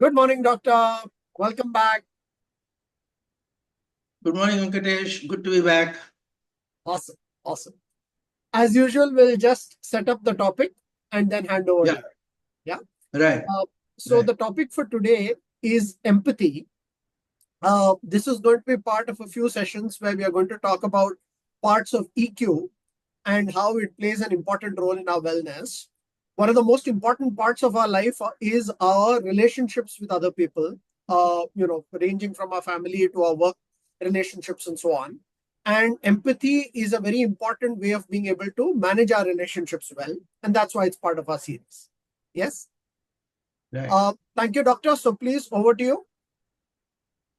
Good morning, doctor. Welcome back. Good morning, Venkatesh. Good to be back. Awesome. Awesome. As usual, we'll just set up the topic and then hand over to you. Yeah. Right. So the topic for today is empathy. This is going to be part of a few sessions where we are going to talk about parts of EQ and how it plays an important role in our wellness. One of the most important parts of our life is our relationships with other people, ranging from our family to our work relationships and so on. And empathy is a very important way of being able to manage our relationships well. And that's why it's part of our series. Yes? Right. Thank you, doctor. So please, over to you.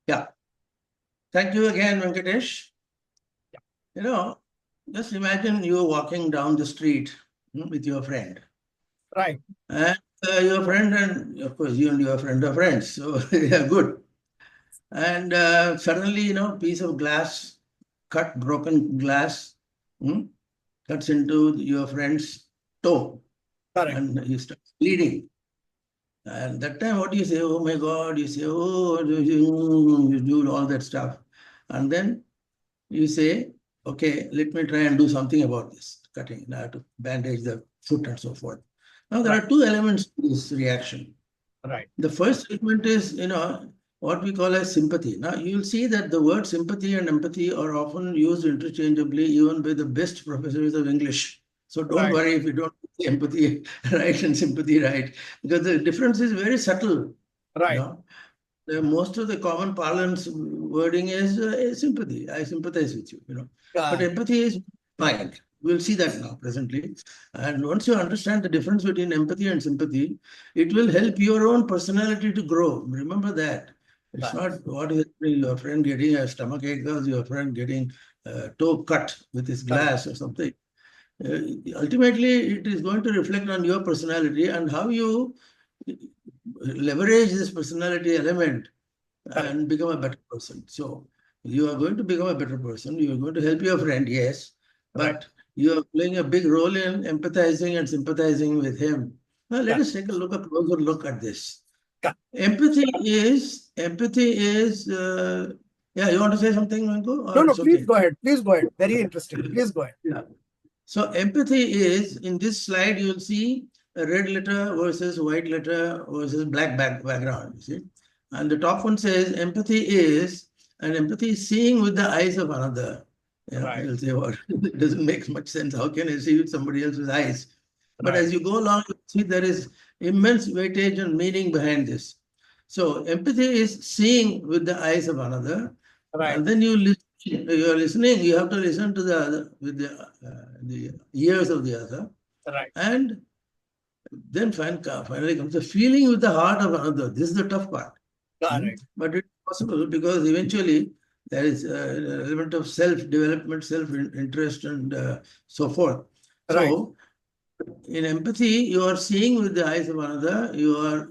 Yeah. Thank you again, Venkatesh. Yeah. Just imagine you walking down the street with your friend. Right. And your friend, and of course, you and your friend are friends. So, yeah, good. And suddenly, piece of glass, broken glass, cuts into your friend's toe. Correct. And he starts bleeding. And that time, what do you say? Oh my God, you say, oh, you do all that stuff. And then you say, okay, let me try and do something about this cutting. Now I have to bandage the foot and so forth. Now, there are two elements to this reaction. Right. The first element is, what we call as sympathy. Now, you'll see that the word sympathy and empathy are often used interchangeably, even by the best professors of English. So don't worry if you don't get empathy right and sympathy right, because the difference is very subtle. Right. Most of the common parlance wording is sympathy. I sympathize with you, But empathy is mild. We'll see that now presently. And once you understand the difference between empathy and sympathy, it will help your own personality to grow. Remember that. It's not what is your friend getting a stomach ache or your friend getting a toe cut with his glass or something. Ultimately, it is going to reflect on your personality and how you leverage this personality element and become a better person. So you are going to become a better person. You are going to help your friend, yes, but you are playing a big role in empathizing and sympathizing with him. Now let us take a closer look at this. Empathy is, yeah, you want to say something, Manko? No, please go ahead. Please go ahead. Very interesting. Please go ahead. Yeah. So empathy is, in this slide, you'll see a red letter versus white letter versus black background, you see. And the top one says empathy is, and empathy is seeing with the eyes of another. You'll say, well, it doesn't make much sense. How can I see with somebody else's eyes? But as you go along, you see there is immense weightage and meaning behind this. So empathy is seeing with the eyes of another. And then you are listening, you have to listen to the other with the ears of the other. And then finally comes the feeling with the heart of another. This is the tough part. But it's possible because eventually there is an element of self-development, self-interest, and so forth. So in empathy, you are seeing with the eyes of another, you are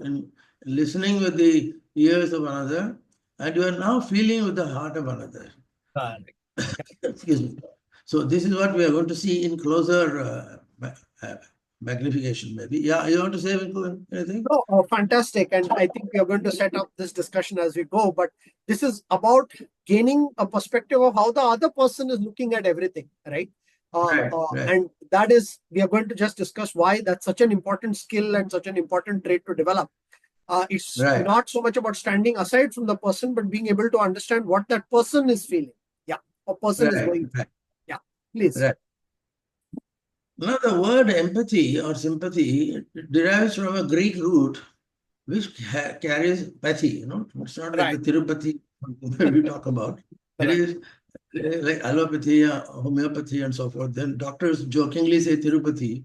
listening with the ears of another, and you are now feeling with the heart of another. Excuse me. So this is what we are going to see in closer magnification, maybe. Yeah, you want to say anything? No, fantastic. And I think we are going to set up this discussion as we go. But this is about gaining a perspective of how the other person is looking at everything, right? And that is, we are going to just discuss why that's such an important skill and such an important trait to develop. It's not so much about standing aside from the person, but being able to understand what that person is feeling. Yeah, a person is going through. Yeah, please. Now, the word empathy or sympathy derives from a Greek root which carries pathy. It's not like the Tirupati we talk about. It is like allopathy, homeopathy, and so forth. Then doctors jokingly say Tirupati.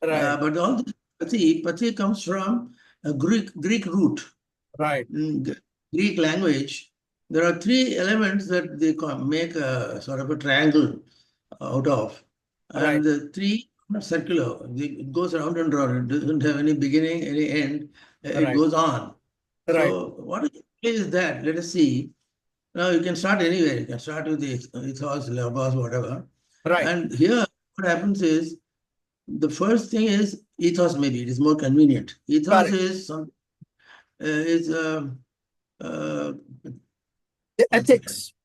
But all this pathy comes from a Greek root. In Greek language, there are three elements that they make a sort of a triangle out of. And the three are circular. It goes round and round. It doesn't have any beginning, any end. It goes on. So what is that? Let us see. Now you can start anywhere. You can start with the ethos, logos, whatever. And here what happens is, the first thing is ethos, maybe it is more convenient. Ethos is something is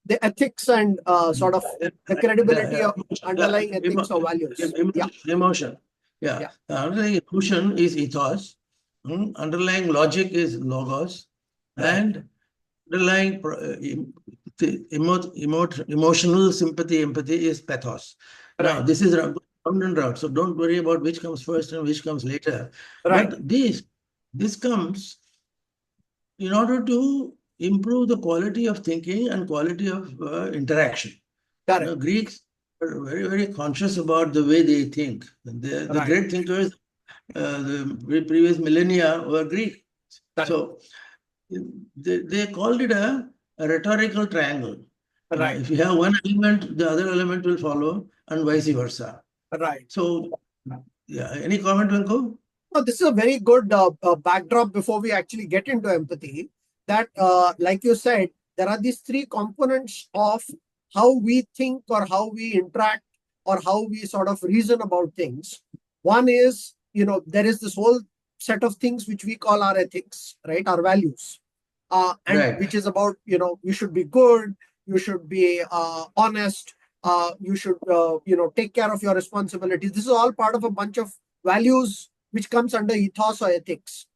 The ethics and sort of the credibility of underlying ethics or values. Yeah, emotion. Yeah. yeah, The underlying emotion is ethos. Underlying logic is logos. right, And underlying emotional sympathy, empathy is pathos. Now, right, this is round and round, so don't worry about which comes first and which comes later. right, But this comes in order to improve the quality of thinking and quality of interaction. correct, Greeks are very, very conscious about the way they think. The right, great thinkers, the previous millennia were Greek. correct, So they called it a rhetorical triangle. right, If you have one element, the other element will follow, and vice versa. right. So, yeah, any comment, Venko? Now, this is a very good backdrop before we actually get into empathy. That, like you said, there are these three components of how we think or how we interact or how we sort of reason about things. One is, there is this whole set of things which we call our ethics, right? Our values, and Right, which is about, you should be good, you should be honest, you should, take care of your responsibilities. This is all part of a bunch of values which comes under ethos or ethics.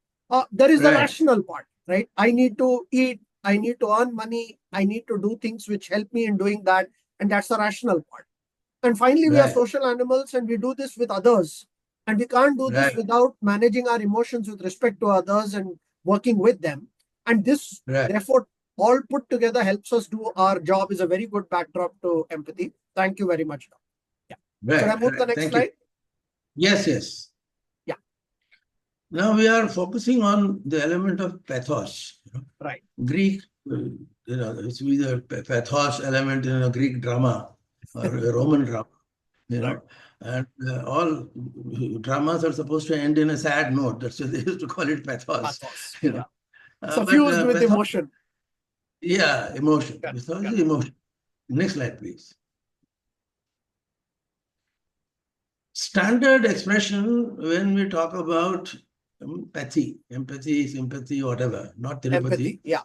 There is the right, rational part, right? I need to eat, I need to earn money, I need to do things which help me in doing that, and that's the rational part. And finally, we are right, social animals and we do this with others. And we can't do this right, without managing our emotions with respect to others and working with them. And this, right, therefore, all put together helps us do our job, is a very good backdrop to empathy. Thank you very much. Yeah. Should I right, move to the right. next Thank you. slide? Yes, yes. Yeah. Now we are focusing on the element of pathos. Right. Greek, it's either pathos element in a Greek drama or a Roman drama. Right. And all dramas are supposed to end in a sad note. That's why they used to call it pathos. Pathos. You Yeah. know, but Suffused with pathos, emotion. yeah, emotion. Correct. Pathos is Correct. emotion. Next slide, please. Standard expression when we talk about empathy, sympathy, whatever, not Empathy. telepathy. Yeah.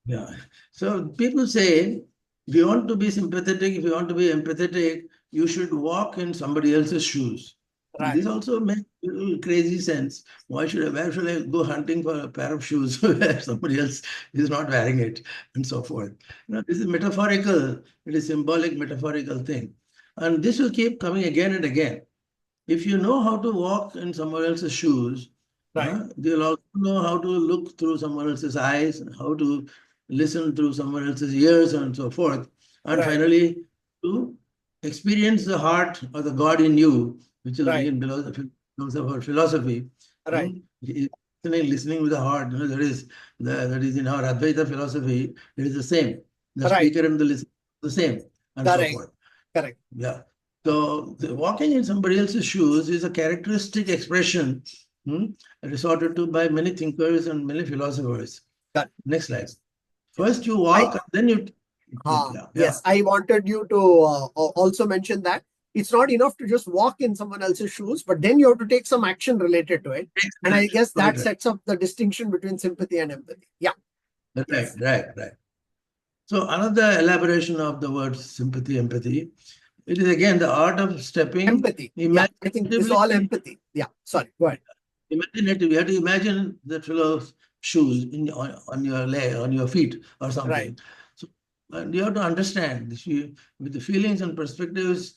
Yeah. So people say, if you want to be sympathetic, if you want to be empathetic, you should walk in somebody else's shoes. Right. This also makes crazy sense. Why should I go hunting for a pair of shoes where somebody else is not wearing it, and so forth? This is metaphorical, it is symbolic, metaphorical thing. And this will keep coming again and again. If you know how to walk in someone else's shoes, Right. you'll also know how to look through someone else's eyes, how to listen through someone else's ears, and so forth. And Right. finally, to experience the heart or the God in you, which is Right. in philosophy. Right. Listening with the heart, that is in our Advaita philosophy, it is the same. The Right. speaker and the listener, the same, and so Correct. forth. Correct. Yeah. So walking in somebody else's shoes is a characteristic expression resorted to by many thinkers and many philosophers. Correct. Next slide. Yes. First you walk, then you Yes, I wanted you to also mention that it's not enough to just walk in someone else's shoes, but then you have to take some action related to it. And I guess that Right. sets up the distinction between sympathy and empathy. Yeah. Yes. Right. So another elaboration of the word sympathy, empathy, it is again the art of stepping Empathy. Yeah. I think this is imaginatively. all empathy. Yeah. Sorry. Go ahead. Imaginative. You have to imagine that fellow's shoes on your leg, on your feet, or Right. something. So, and you have to understand with the feelings and perspectives,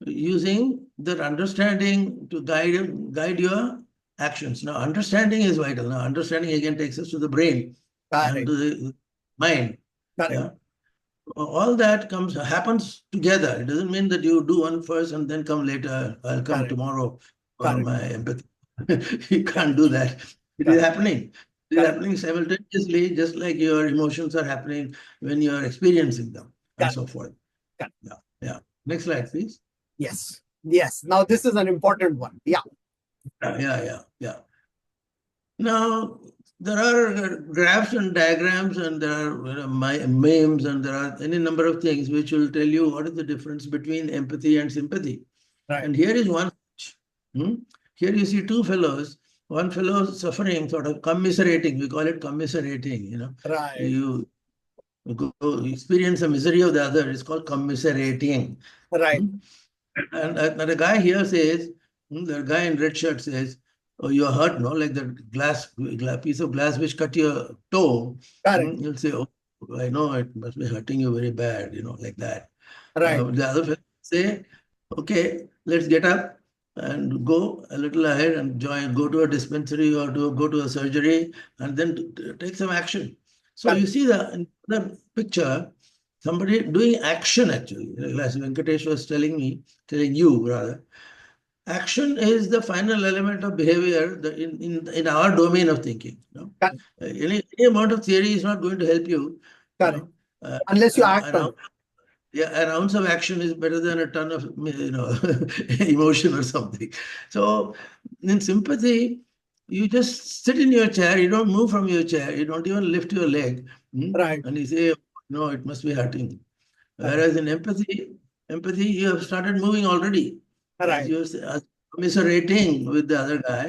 using that understanding to guide your actions. Now, understanding is vital. Now, understanding again takes us to the brain and Correct. to the mind. Correct. Yeah. All that happens together. It doesn't mean that you do one first and then come later. I'll come Correct. tomorrow for Correct. my empathy. You can't Correct. do that. It is Correct. happening. It is Correct. happening simultaneously, just like your emotions are happening when you are experiencing them, and Correct. so forth. Correct. Yeah. Next slide, please. Yes. Yes. Now this is an important one. Yeah. Yeah. Now, there are graphs and diagrams, and there are memes, and there are any number of things which will tell you what is the difference between empathy and sympathy. Right. And here is one. Here you see two fellows. one fellow suffering, sort of commiserating. We call it commiserating. Right. You go experience the misery of the other. It's called commiserating. Right. Hmm? And the guy here says, the guy in red shirt says, "Oh, you're hurt, no? Like the piece of glass which cut your toe." Correct. He'll say, "Oh, I know it must be hurting you very bad," like that. Right. The other fellow say, "Okay, let's get up and go a little ahead and go to a dispensary or go to a surgery and then take some action." So you Correct. see in the picture, somebody doing action actually. As Venkatesh was telling you rather, action is the final element of behavior in our domain of thinking. Correct. Any amount of theory is not going to help you. You Correct. know, uh, Unless you act an on ounce, yeah, an ounce of action is better than a ton of emotion or something. So in sympathy, you just sit in your chair. You don't move from your chair. You don't even lift your leg, it. Right. and you say, "No, it must be hurting." Correct. Whereas in empathy, you have started moving already. As Right. you're commiserating with the other guy,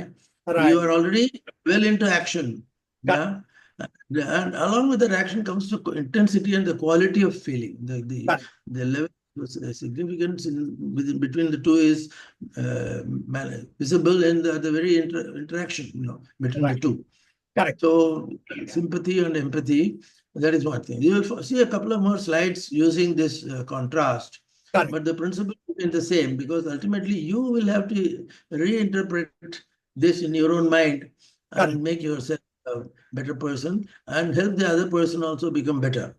you Right. are already well into action. Correct. Yeah. And along with that action comes the intensity and the quality of feeling. Correct. The level of significance between the two is visible in the very interaction, between the Right. two. Correct. So sympathy and empathy, that is one thing. You will see a couple of more slides using this contrast, Correct. but the principle is the same because ultimately you will have to reinterpret this in your own mind Correct. and make yourself a better person and help the other person also become better.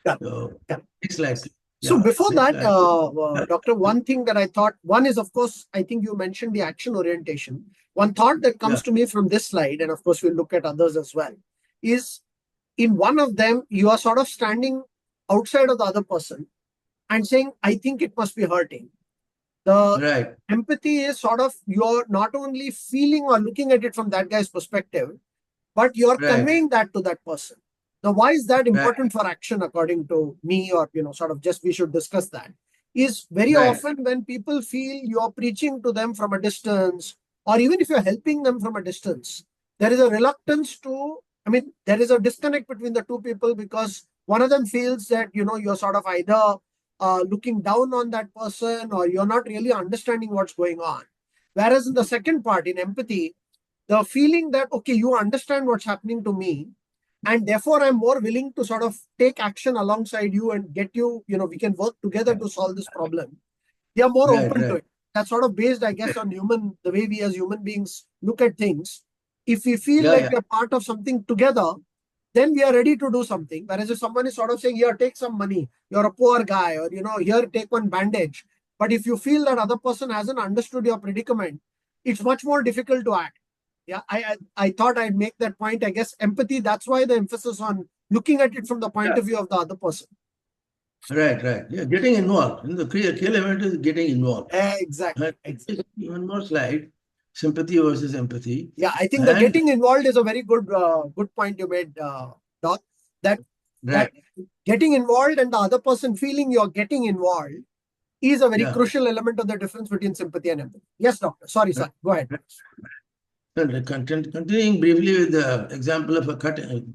Correct. So Correct. next slide. So Yeah, before next that, slide. Doctor, one thing that I thought, one is, of course, I think you mentioned the action orientation. One thought that Yeah, comes to me from this slide, and of course we'll look at others as well, is in one of them, you are sort of standing outside of the other person and saying, I think it must be hurting. The right, empathy is sort of you're not only feeling or looking at it from that guy's perspective, but you're right, conveying that to that person. Now, why is that right, important for action, according to me, or sort of just we should discuss that? Is very right, often when people feel you're preaching to them from a distance, or even if you're helping them from a distance, there is a reluctance to, I mean, there is a disconnect between the two people because one of them feels that, you're sort of either looking down on that person or you're not really understanding what's going on. Whereas in the second part, in empathy, the feeling that, okay, you understand what's happening to me, and therefore I'm more willing to sort of take action alongside you and get you, we can work together to solve this problem. They are more right, open to right, it. That's sort of based, I guess, on the way we as human beings look at things. If we feel yeah, like yeah, we're part of something together, then we are ready to do something. Whereas if someone is sort of saying, here, take some money, you're a poor guy, or, here, take one bandage. But if you feel that other person hasn't understood your predicament, it's much more difficult to act. Yeah, I thought I'd make that point. I guess empathy, that's why the emphasis on looking at it from the point yeah. of view of the other person. Right, right. Yeah, getting involved. In the key element is getting involved. Exactly. And Exactly. one more slide, sympathy versus empathy. Yeah, I think the And getting involved is a very good point you made, Doc. That that right, getting involved and the other person feeling you're getting involved is a very yeah. crucial element of the difference between sympathy and empathy. Yes, doctor. Sorry, Right, sir. Go ahead. right. And continuing briefly with the example of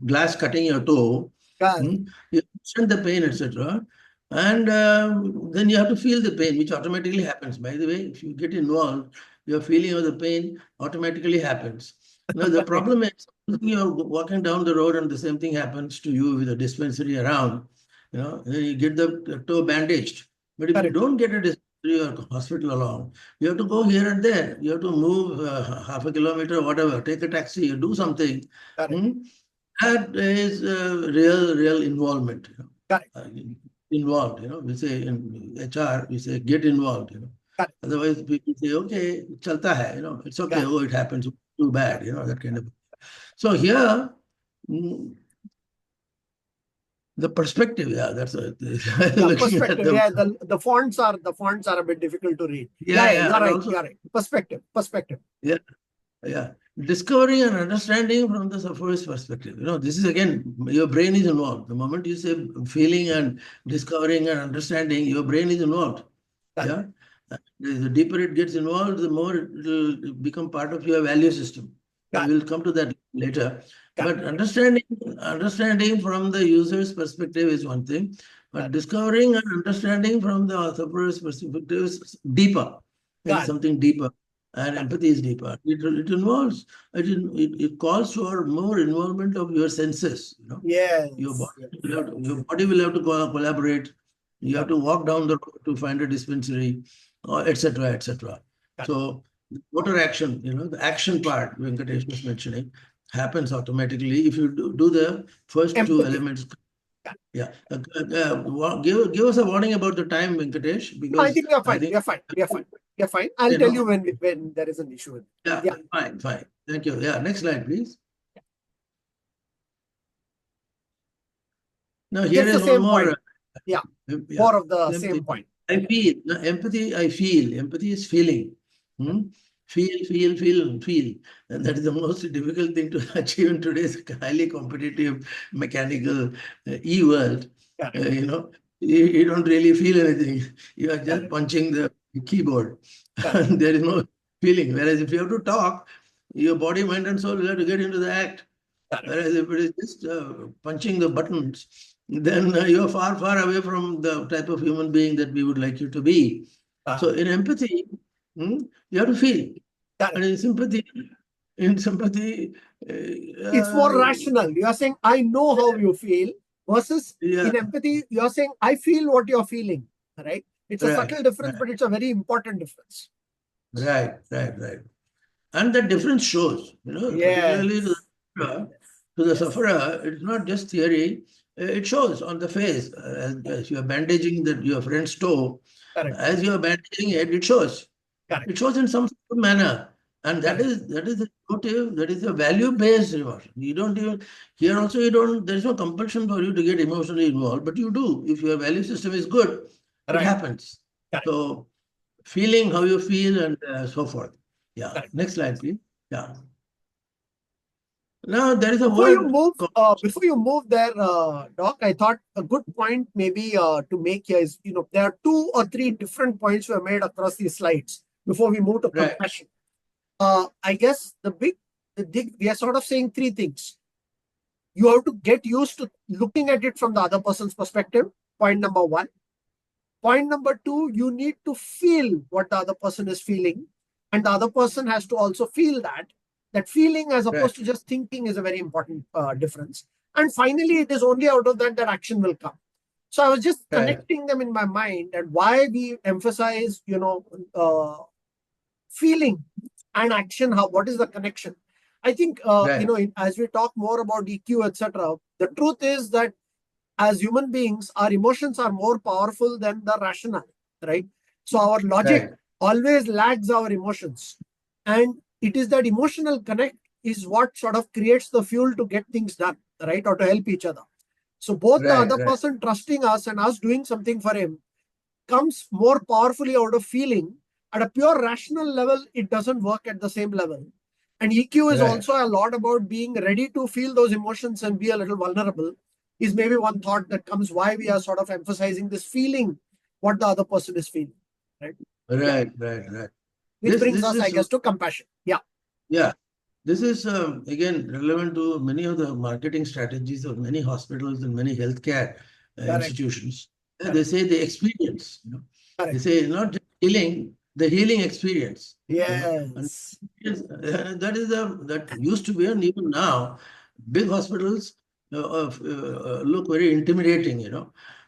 glass cutting your toe, Correct. hmm, you understand the pain, etc. And then you have to feel the pain, which automatically happens. By the way, if you get involved, your feeling of the pain automatically happens. Now, the problem is you're walking down the road and the same thing happens to you with a dispensary around, then you get the toe bandaged. But if you Correct. don't get a dispensary or hospital along, you have to go here and there. You have to move half a kilometer, whatever, take a taxi, you do something. Correct. Hmm? That is real involvement. Correct. Uh, Involved, we say in HR, we say get involved, Correct. Otherwise, people say, okay, chalta hai, it's okay, Correct. oh, it happens, too bad, Correct. that kind of. So here, mm, the perspective, yeah, that's what Yeah, looking at perspective. the, Yeah, the fonts are a bit difficult to read. Yeah, yeah, yeah, yeah, you're and right. also, You're right. Perspective. Perspective. yeah, yeah. Discovering and understanding from the sufferer's perspective. This is again, your brain is involved. The moment you say feeling and discovering and understanding, your brain is involved. Correct. Yeah. The deeper it gets involved, the more it will become part of your value system. We'll come to that later. But understanding from the user's perspective is one thing, but discovering and understanding from the sufferer's perspective is deeper. It's something deeper. And empathy is deeper. It involves, it calls for more involvement of your senses. Yes. Your body will have to collaborate. You have to walk down the road to find a dispensary, etc., etc. So motor action, the action part Venkatesh was mentioning, happens automatically if you do the first two elements. Yeah. Give us a warning about the time, Venkatesh, because I think we are fine. We are fine. I'll tell you when there is an issue with it. Yeah, fine. Thank you. Yeah, next slide, please. Now here is one more. More of the same point. I feel. Empathy, I feel. Empathy is feeling. Feel. And that is the most difficult thing to achieve in today's highly competitive, mechanical e-world. You don't really feel anything. You are just punching the keyboard. And there is no feeling. Whereas if you have to talk, your body, mind, and soul will have to get into the act. Whereas if it is just punching the buttons, then you are far, far away from the type of human being that we would like you to be. So in empathy, you have to feel. And in sympathy, it's more rational. You are saying, I know how you feel, versus in empathy, you are saying, I feel what you're feeling. Right? It's a subtle difference, but it's a very important difference. Right. And that difference shows, particularly to the sufferer, it's not just theory, it shows on the face. As you are bandaging your friend's toe, as you are bandaging it, it shows. It shows in some sort of manner. And that is the motive, that is a value-based emotion. You don't even, here also there is no compulsion for you to get emotionally involved, but you do. If your value system is good, it happens. So feeling how you feel and so forth. Yeah. Next slide, please. Yeah. Now there is a word. Before you move there, Doc, I thought a good point maybe to make here is, there are 2 or 3 different points were made across these slides before we move to compassion. I guess we are sort of saying 3 things. You have to get used to looking at it from the other person's perspective. Point number 1. Point number 2, you need to feel what the other person is feeling. And the other person has to also feel that. That feeling as opposed to just thinking is a very important difference. And finally, it is only out of that action will come. So I was just connecting them in my mind, and why we emphasize, feeling and action. What is the connection? I think, as we talk more about EQ, etc., the truth is that as human beings, our emotions are more powerful than the rationale, right? So our logic always lags our emotions. And it is that emotional connect is what sort of creates the fuel to get things done, right? Or to help each other. So both the other person trusting us and us doing something for him comes more powerfully out of feeling. At a pure rational level, it doesn't work at the same level. And EQ is also a lot about being ready to feel those emotions and be a little vulnerable, is maybe one thought that comes why we are sort of emphasizing this feeling, what the other person is feeling. Right. Which brings us, I guess, to compassion. Yeah. This is, again, relevant to many of the marketing strategies of many hospitals and many healthcare institutions. They say the experience. They say not just healing, the healing experience. Yes. That used to be, and even now, big hospitals look very intimidating,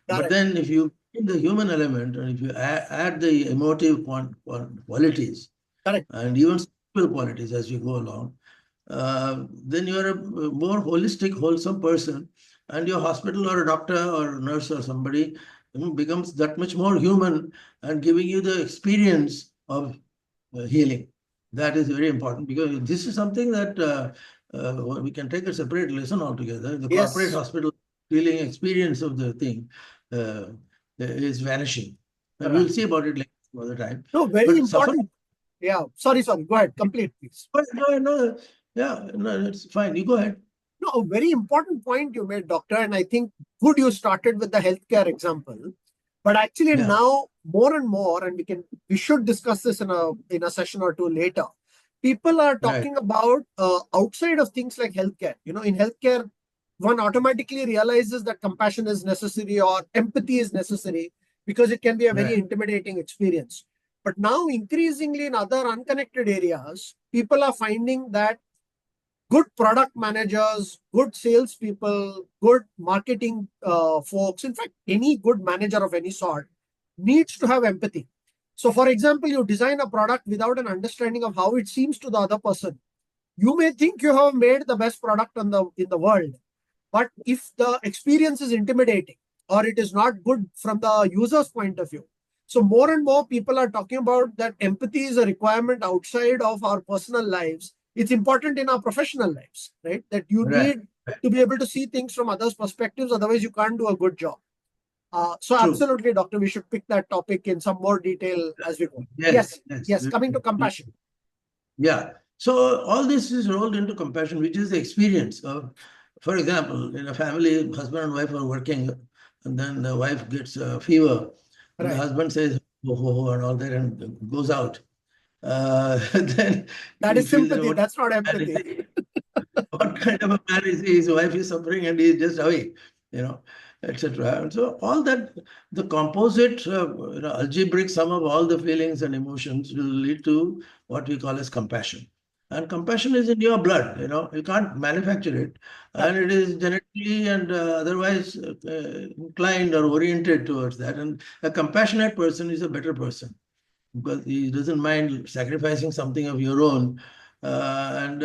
But then if you in the human element, and if you add the emotive qualities, and even spiritual qualities as you go along, then you are a more holistic, wholesome person, and your hospital or a doctor or a nurse or somebody becomes that much more human and giving you the experience of healing. That is very important, because this is something that we can take a separate lesson altogether. The corporate hospital feeling experience of the thing is vanishing. And we'll see about it later another time. No, very important. Yeah. Sorry. Go ahead. Complete, please. No. Yeah, no, it's fine. You go ahead. No, a very important point you made, Doctor. And I think good you started with the healthcare example. But actually now more and more, and we should discuss this in a session or two later, people are Right. talking about outside of things like healthcare. In healthcare, one automatically realizes that compassion is necessary or empathy is necessary because it can be a very Right. intimidating experience. But now, increasingly in other unconnected areas, people are finding that good product managers, good salespeople, good marketing folks, in fact, any good manager of any sort needs to have empathy. So, for example, you design a product without an understanding of how it seems to the other person. You may think you have made the best product in the world, but if the experience is intimidating or it is not good from the user's point of view, so more and more people are talking about that empathy is a requirement outside of our personal lives. It's important in our professional lives, right? That you Right. need to be able to see things from others' perspectives, otherwise you can't do a good job. So True. absolutely, doctor, we should pick that topic in some more detail as we go. Yes. Yes, Yes. yes. Coming to compassion. Yeah. So all this is rolled into compassion, which is the experience of, for example, in a family, husband and wife are working, and then the wife gets a fever, and the Right. husband says, ho, ho, ho, and all that, and goes out. Then That you is feel that sympathy. That's not empathy. what kind of a man is he? His wife is suffering and he is just away, you know, etc. And so all that, the composite, algebraic sum of all the feelings and emotions will lead to what we call as compassion. And compassion is in your blood, you can't manufacture it. And it is genetically and otherwise inclined or oriented towards that. And a compassionate person is a better person because he doesn't mind sacrificing something of your own and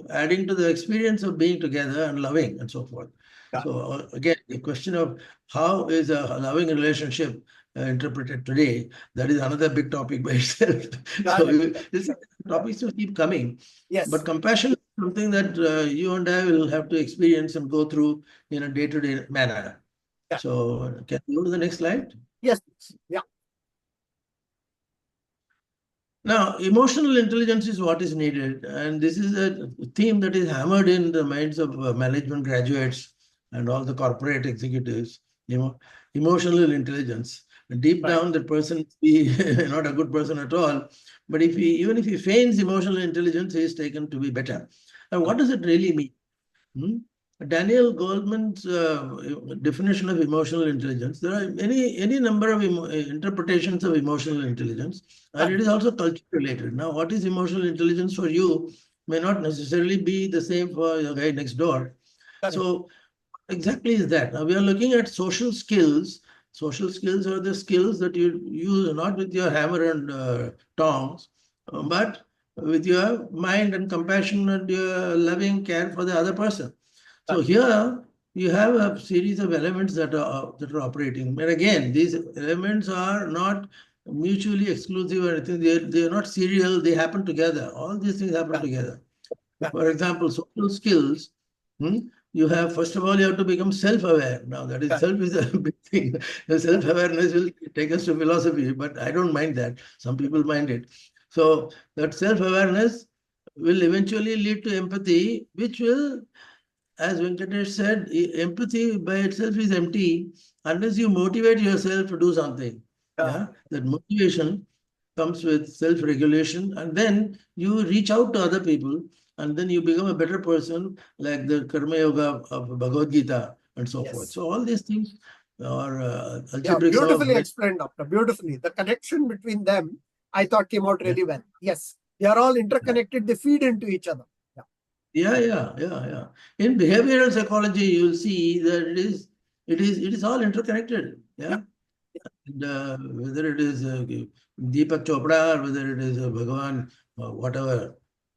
adding to the experience of being together and loving and so forth. Yeah. So again, the question of how is a loving relationship interpreted today, that is another big topic by itself. Got So it. this topics will keep coming. But Yes. compassion is something that you and I will have to experience and go through in a day-to-day manner. Yeah. So can you go to the next slide? Yes. Yeah. Now, emotional intelligence is what is needed, and this is a theme that is hammered in the minds of management graduates and all the corporate executives. Emotional intelligence. Deep Right. down, the person be not a good person at all, but even if he feigns emotional intelligence, he is taken to be better. And what does it really mean? Hmm? Daniel Goleman's definition of emotional intelligence, there are any number of interpretations of emotional intelligence, and Got it it. is also culture related. Now, what is emotional intelligence for you may not necessarily be the same for the guy next door. Got it. So, exactly is that. Now, we are looking at social skills. Social skills are the skills that you use not with your hammer and tongs, but with your mind and compassion and your loving care for the other person. Got So it. here you have a series of elements that are operating. And again, these elements are not mutually exclusive or anything. They are not serial. They happen together. All these things happen Got it. together. Got For example, social skills. hmm, You have first of all you have to become self-aware. Now that it. itself is a big thing. The self-awareness will take us to philosophy, but I don't mind that. Some people mind it. So that self-awareness will eventually lead to empathy, which will, as Venkatesh said, empathy by itself is empty unless you motivate yourself to do something. Yeah. Yeah, that motivation comes with self-regulation, and then you reach out to other people, and then you become a better person, like the Karma Yoga of Bhagavad Gita and so forth. Yes. So all these things are Yeah. algebraic sum of Beautifully explained, doctor. Beautifully. The connection between them, I thought, came out yeah. really well. Yes. They are all interconnected. They feed into each other. Yeah. Yeah. In behavioral psychology, you will see that it is all interconnected. Yeah. Yeah. And, whether it is Deepak Chopra or whether it is Bhagavan or whatever,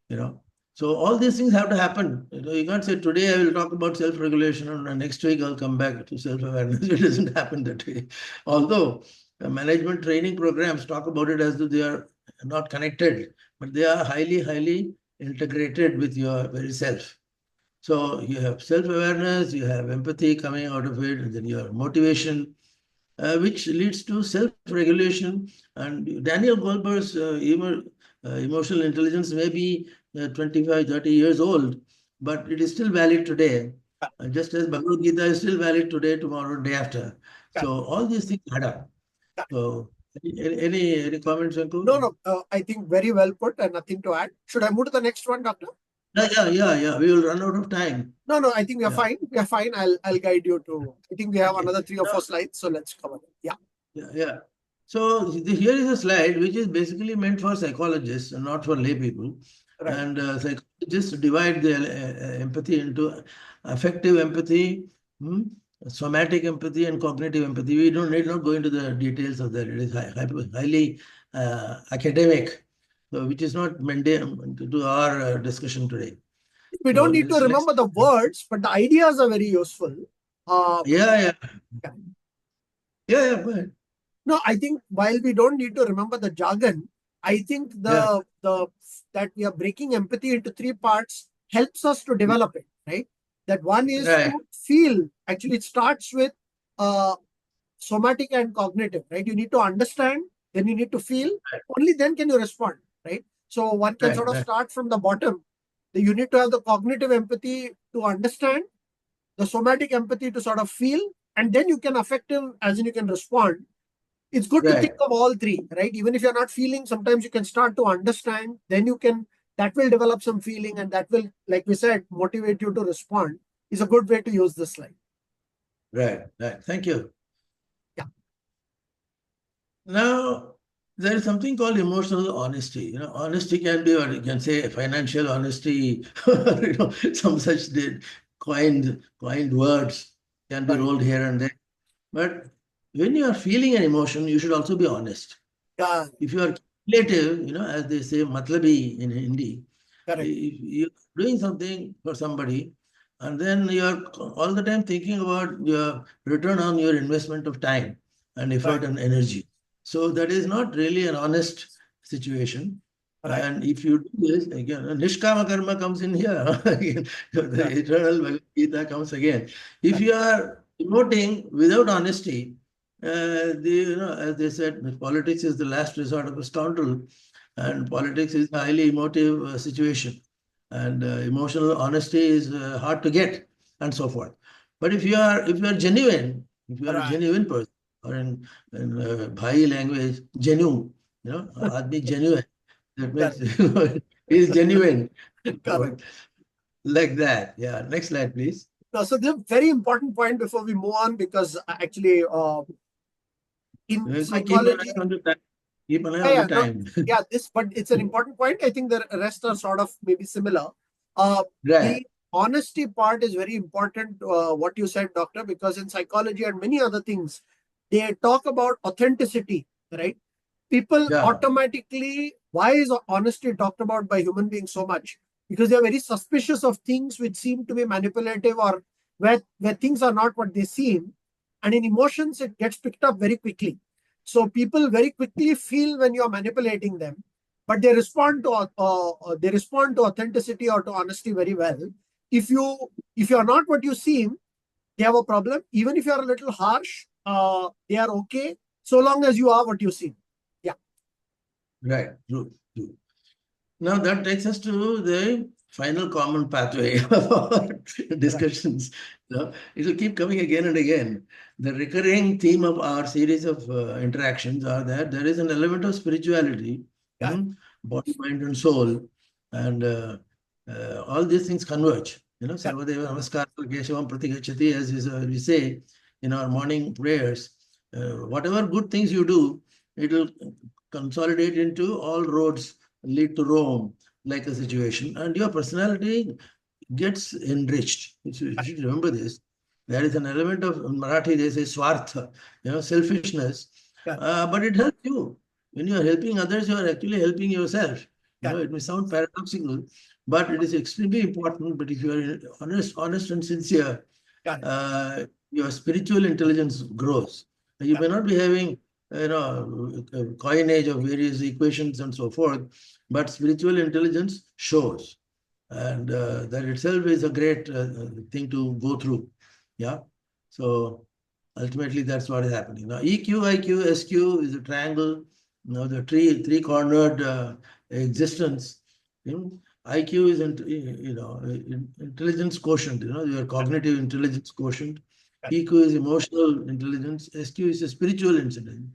you know. So all these things have to happen. You can't say today I will talk about self-regulation and next week I'll come back to self-awareness. It doesn't happen that way. Although management training programs talk about it as though they are not connected, but they are highly, highly integrated with your very self. So you have self-awareness, you have empathy coming out of it, and then your motivation, which leads to self-regulation. And Daniel Goldberg's emotional intelligence may be 25, 30 years old, but it is still valid today. Just as Bhagavad Gita is still valid today, tomorrow, day after. Got So all these things add up. it. So Any comments, Ankur? No. I think very well put and nothing to add. Should I move to the next one, Doctor? Yeah. We will run out of time. No. I think we are Yeah. fine. We are fine. I'll guide you to. I think we have Okay. another 3 or 4 slides, so let's cover it. Yeah. Yeah. So here is a slide which is basically meant for psychologists and not for lay people. Right. And psychologists divide the empathy into affective empathy, hmm, somatic empathy, and cognitive empathy. We don't need not go into the details of that. It is highly academic, so which is not mundane to our discussion today. We So don't need to this next, remember the words, but the ideas are very useful. yeah. Yeah. Go ahead. No, I think while we don't need to remember the jargon, I think Yeah, the that we are breaking empathy into 3 parts helps us to develop it, right? That one is right, to feel. Actually, it starts with uh, somatic and cognitive, right? You need to understand, then you need to feel. Only then can you respond, right? So one can sort of right. start from the bottom. You need to have the cognitive empathy to understand, the somatic empathy to sort of feel, and then you can affective, as in you can respond. It's good to think Right. of all three, right? Even if you're not feeling, sometimes you can start to understand, then you can, that will develop some feeling, and that will, like we said, motivate you to respond. Is a good way to use this slide. Right. Thank you. Yeah. Now, there is something called emotional honesty. Honesty can be, or you can say financial honesty, some such coined words can be Right. rolled here and there. But when you are feeling an emotion, you should also be honest. Yeah. If you are calculative, as they say, matlabi in Hindi, Correct. if you're doing something for somebody, and then you're all the time thinking about your return on your investment of time and Right. effort and energy. So that is not really an honest situation. Right. And if you do this, again, nishkama karma comes in here. Again, the Correct. eternal Bhagavad Gita comes again. If Correct. you are emoting without honesty, as they said, politics is the last resort of a scoundrel, and politics is a highly emotive situation, and emotional honesty is hard to get, and so forth. But if you are genuine, if you are a Right. genuine person, or in Bhai language, genuine, admi genuine, that means Correct. he is genuine. Correct. Like that. Yeah. Next slide, please. So the very important point before we move on, because actually in Keep an psychology, eye on the time. Keep an eye yeah, on the yeah, no, time. yeah, this, but it's an important point. I think the rest are sort of maybe similar. Right. The honesty part is very important, what you said, doctor, because in psychology and many other things, they talk about authenticity, right? People Yeah. automatically, why is honesty talked about by human beings so much? Because they are very suspicious of things which seem to be manipulative, or where things are not what they seem. And in emotions, it gets picked up very quickly. So people very quickly feel when you're manipulating them, but they respond to authenticity or to honesty very well. If you are not what you seem, they have a problem. Even if you are a little harsh, they are okay, so long as you are what you seem. Yeah. Right. True. Now that takes us to the final common pathway of our Right. discussions. It will keep coming again and again. The recurring theme of our series of interactions are that there is an element of spirituality, Yeah. body, mind, and soul, and all these things converge. Yeah. Sarvadeva Namaskar Keshavam Pratigachati, we say in our morning prayers. Whatever good things you do, it will consolidate into all roads lead to Rome, like a situation, and your personality gets enriched. You should remember this. There is an element of, in Marathi, they say swartha, selfishness, Yeah. but it helps you. When you are helping others, you are actually helping yourself. Yeah. It may sound paradoxical, but it is extremely important. But if you are honest and sincere, Yeah. your spiritual intelligence grows. You Yeah. may not be having, coinage of various equations and so forth, but spiritual intelligence shows, and that itself is a great thing to go through. Yeah. So ultimately, that's what is happening. Now, EQ, IQ, SQ is a triangle. The three-cornered existence. IQ is intelligence quotient. Your cognitive intelligence quotient. Yeah. EQ is emotional intelligence. SQ is a spiritual intelligence.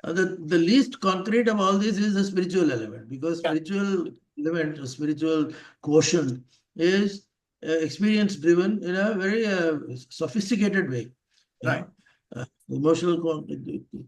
The least concrete of all this is the spiritual element, because Yeah. spiritual element, spiritual quotient is experience driven in a very sophisticated way. You Right. know, emotional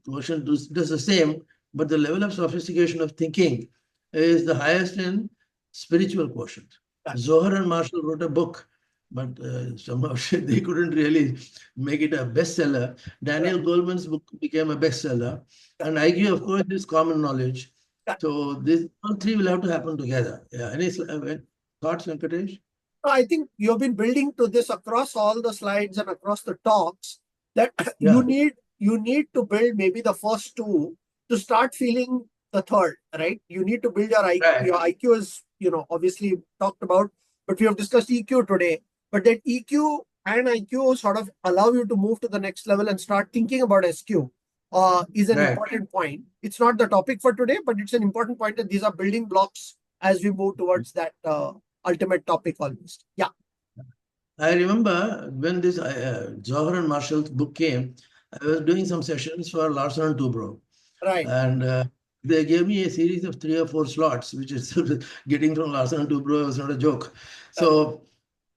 quotient does the same, but the level of sophistication of thinking is the highest in spiritual quotient. Right. Zohar and Marshall wrote a book, but somehow they couldn't really make it a bestseller. Right. Daniel Goleman's book became a bestseller. Yeah. And IQ, of course, is common knowledge. Yeah. So this all three will have to happen together. Yeah. Any thoughts, Venkatesh? I think you've been building to this across all the slides and across the talks that Yeah. you need to build maybe the first two to start feeling the third, right? You need to build your IQ. Right. Your IQ is, obviously talked about, but we have discussed EQ today. But that EQ and IQ sort of allow you to move to the next level and start thinking about SQ. Is an Right. important point. It's not the topic for today, but it's an important point that these are building blocks as we move towards that ultimate topic almost. Yeah. I remember when this Zohar and Marshall's book came, I was doing some sessions for Larsen and Toubro. Right. And they gave me a series of 3 or 4 slots, which is getting from Larsen and Toubro was not a joke. So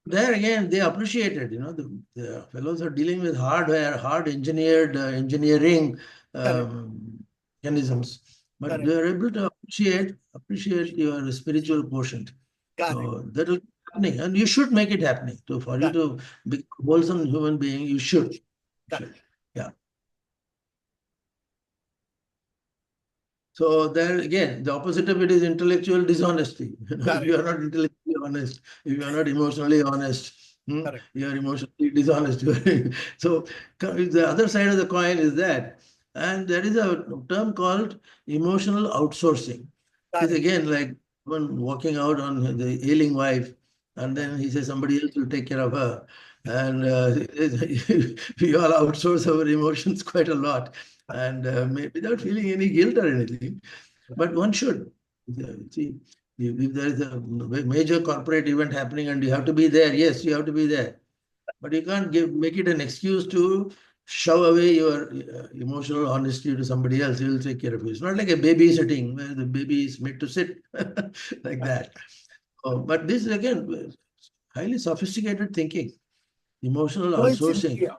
there again, they appreciated, the fellows are dealing with hardware, hard engineered engineering Correct. mechanisms, but Correct. they are able to appreciate your spiritual quotient. Correct. So that will be happening, and you should make it happening. So for you Correct. to be a wholesome human being, you should. You Correct. should. Yeah. So there again, the opposite of it is intellectual dishonesty. If you are not intellectually honest, if you are not emotionally honest, Correct. you are emotionally dishonest. So the other side of the coin is that, and there is a term called emotional outsourcing. It's Correct. again like one walking out on the ailing wife, and then he says somebody else will take care of her. And we all outsource our emotions quite a lot, and without feeling any guilt or anything. But one should. See, if there is a major corporate event happening and you have to be there, yes, you have to be there. But you can't make it an excuse to shove away your emotional honesty to somebody else. He will take care of you. It's not like a babysitting where the baby is made to sit like that. But this is again highly sophisticated thinking, emotional No, it's in, outsourcing. yeah.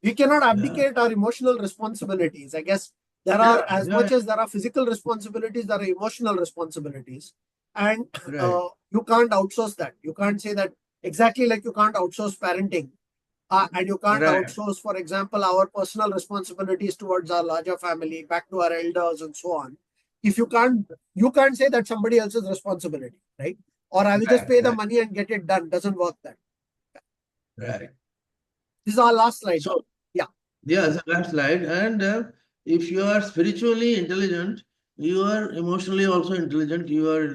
We cannot Yeah, abdicate our emotional responsibilities. I guess there are, yeah, as yeah, much as there are physical responsibilities, there are emotional responsibilities. And right, you can't outsource that. You can't say that exactly like you can't outsource parenting. And you can't right. outsource, for example, our personal responsibilities towards our larger family, back to our elders, and so on. If you can't say that somebody else's responsibility, right? Or I will just Right, pay the right, money and get it done. Doesn't work that. right. This is our last slide, So, Doctor. Yeah. yeah, it's a last slide. And if you are spiritually intelligent, you are emotionally also intelligent. You are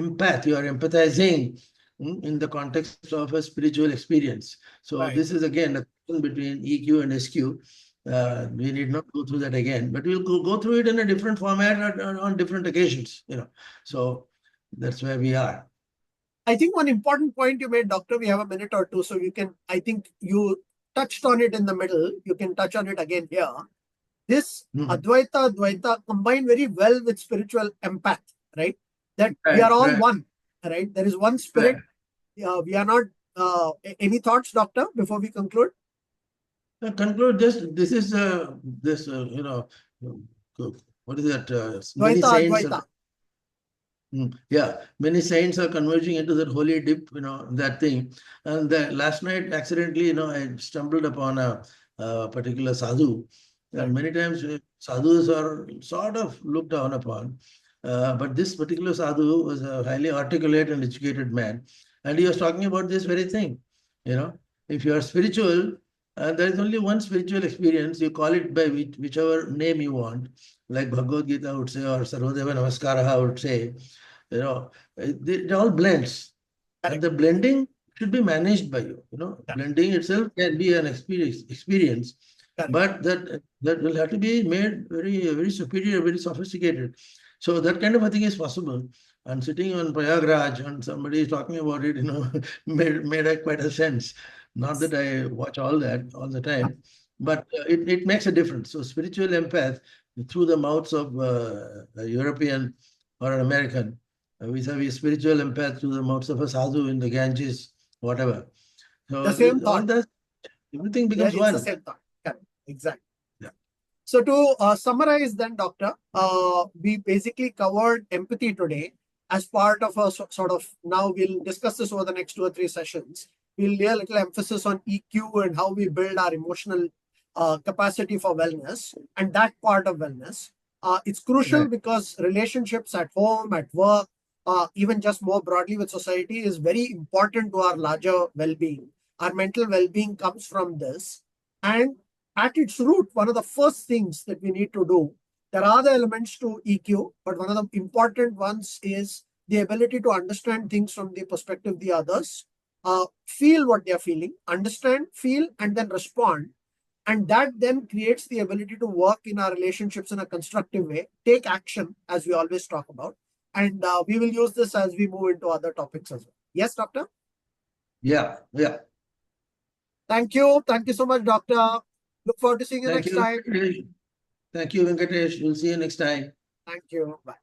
empath. You are empathizing in the context of a spiritual experience. So Right. this is again a question between EQ and SQ. Right. We need not go through that again, but we'll go through it in a different format on different occasions. So that's where we are. I think one important point you made, Doctor, we have a minute or two, so you can, I think you touched on it in the middle. You can touch on it again here. This Mhm. Advaita combine very well with spiritual empath, right? That we are Right, all right, one, right? There is one right. spirit. We are not. Any thoughts, Doctor, before we conclude? Conclude this is this what is that many Advaita, saints are Advaita. yeah, many saints are converging into that holy dip, that thing. And last night accidentally, I stumbled upon a particular sadhu, Right. and many times sadhus are sort of looked down upon, but this particular sadhu was a highly articulate and educated man, and he was talking about this very thing. you know if you are spiritual, there is only one spiritual experience. You call it by whichever name you want, like Bhagavad Gita would say, or Sarvodeva Namaskaraha would say. It all blends, and Correct. the blending should be managed by you. Correct. Blending itself can be an experience, Correct. but that will have to be made very very superior, very sophisticated. So that kind of a thing is possible. And sitting on Prayagraj and somebody is talking about it, made quite a sense. Not that I watch all that all the Yeah. time, but it makes a difference. So spiritual empath through the mouths of a European or an American, vis-a-vis spiritual empath through the mouths of a sadhu in the Ganges, whatever. The So same all thought. that, everything Yeah, becomes it's the one. same thought. Correct. Exactly. Yeah. So to summarize then, Doctor, we basically covered empathy today as part of a sort of, now we'll discuss this over the next 2 or 3 sessions. We'll lay a little emphasis on EQ and how we build our emotional capacity for wellness and that part of wellness. It's crucial Right. because relationships at home, at work, even just more broadly with society is very important to our larger well-being. Our mental well-being comes from this. And at its root, one of the first things that we need to do, there are the elements to EQ, but one of the important ones is the ability to understand things from the perspective of the others, feel what they're feeling, understand, feel, and then respond. And that then creates the ability to work in our relationships in a constructive way, take action, as we always talk about. And we will use this as we move into other topics as well. Yes, Doctor? Yeah. Yeah. Thank you. Thank you so much, Doctor. Look forward to seeing you Thank next you, time. Venkatesh. Thank you, Venkatesh. We'll see you next time. Thank you. Bye.